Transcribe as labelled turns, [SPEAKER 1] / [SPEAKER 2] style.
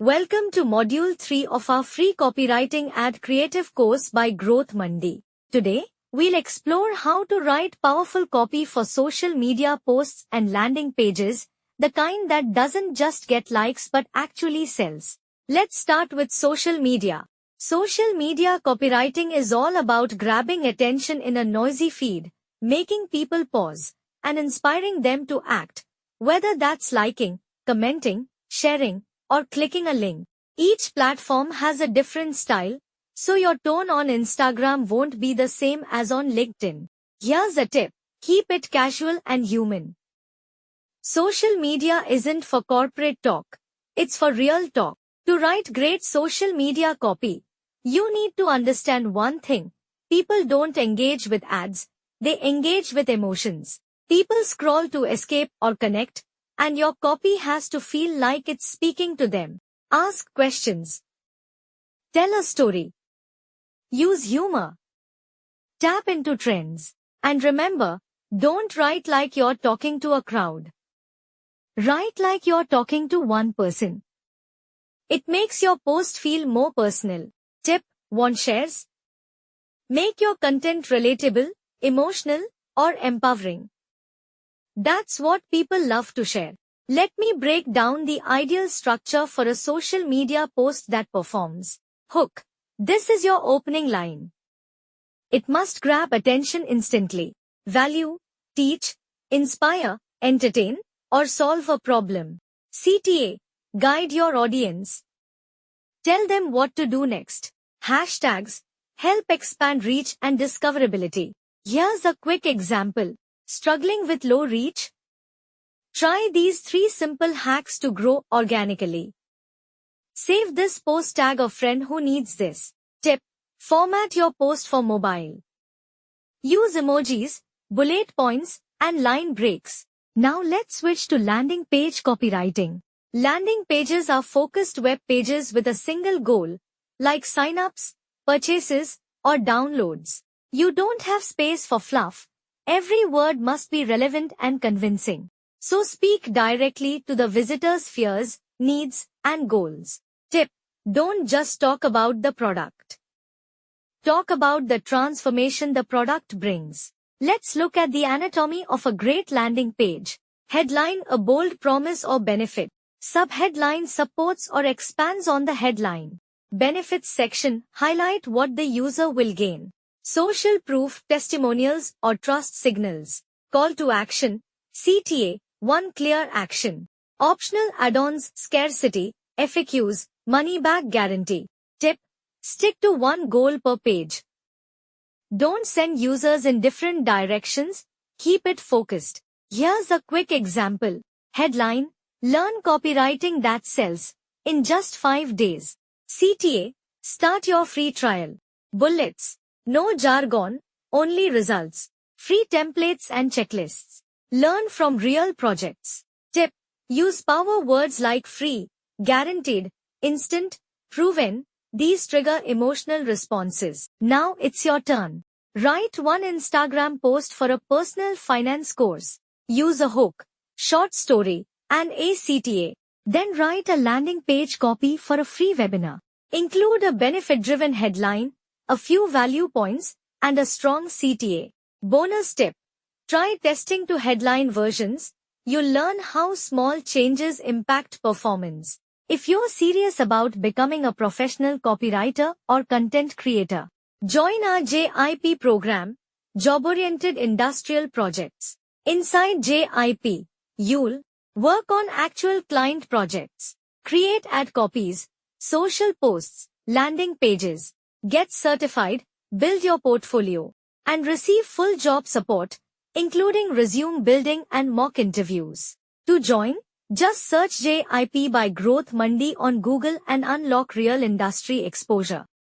[SPEAKER 1] Welcome to Module 3 of our free Copywriting Ad Creative course by Growth Mandi. Today, we'll explore how to write powerful copy for social media posts and landing pages, the kind that doesn't just get likes but actually sells. Let's start with social media. Social media copywriting is all about grabbing attention in a noisy feed, making people pause, and inspiring them to act, whether that's liking, commenting, sharing, or clicking a link. Each platform has a different style, so your tone on Instagram won't be the same as on LinkedIn. Here's a tip: keep it casual and human. Social media isn't for corporate talk, it's for real talk. To write great social media copy, you need to understand one thing: people don't engage with ads, they engage with emotions. People scroll to escape or connect, and your copy has to feel like it's speaking to them. Ask questions. Tell a story. Use humor. Tap into trends. And remember, don't write like you're talking to a crowd. Write like you're talking to one person. It makes your post feel more personal. Tip: want shares? Make your content relatable, emotional, or empowering. That's what people love to share. Let me break down the ideal structure for a social media post that performs. Hook. This is your opening line. It must grab attention instantly. Value, teach, inspire, entertain, or solve a problem. CTA. Guide your audience. Tell them what to do next. Hashtags. Help expand reach and discoverability. Here's a quick example. Struggling with low reach? Try these 3 simple hacks to grow organically. Save this post, tag a friend who needs this. Tip: format your post for mobile. Use emojis, bullet points, and line breaks. Now let's switch to landing page copywriting. Landing pages are focused web pages with a single goal, like sign-ups, purchases, or downloads. You don't have space for fluff. Every word must be relevant and convincing. So speak directly to the visitor's fears, needs, and goals. Tip: don't just talk about the product. Talk about the transformation the product brings. Let's look at the anatomy of a great landing page. Headline: a bold promise or benefit. Subheadline: supports or expands on the headline. Benefits section: highlight what the user will gain. Social proof: testimonials or trust signals. Call to action: CTA, one clear action. Optional add-ons: scarcity, FAQs, money-back guarantee. Tip: stick to one goal per page. Don't send users in different directions, keep it focused. Here's a quick example. Headline: learn copywriting that sells in just 5 days. CTA, start your free trial. Bullets: no jargon, only results. Free templates and checklists. Learn from real projects. Tip: use power words like free, guaranteed, instant, proven. These trigger emotional responses. Now it's your turn. Write one Instagram post for a personal finance course. Use a hook, short story, and a CTA. Then write a landing page copy for a free webinar. Include a benefit-driven headline, a few value points, and a strong CTA. Bonus tip: try testing to headline versions. You'll learn how small changes impact performance. If you're serious about becoming a professional copywriter or content creator, join our JIP program, Job-Oriented Industrial Projects. Inside JIP, you'll work on actual client projects, create ad copies, social posts, landing pages, get certified, build your portfolio, and receive full job support, including resume building and mock interviews. To join, just search JIP by Growth Mandi on Google and unlock real industry exposure.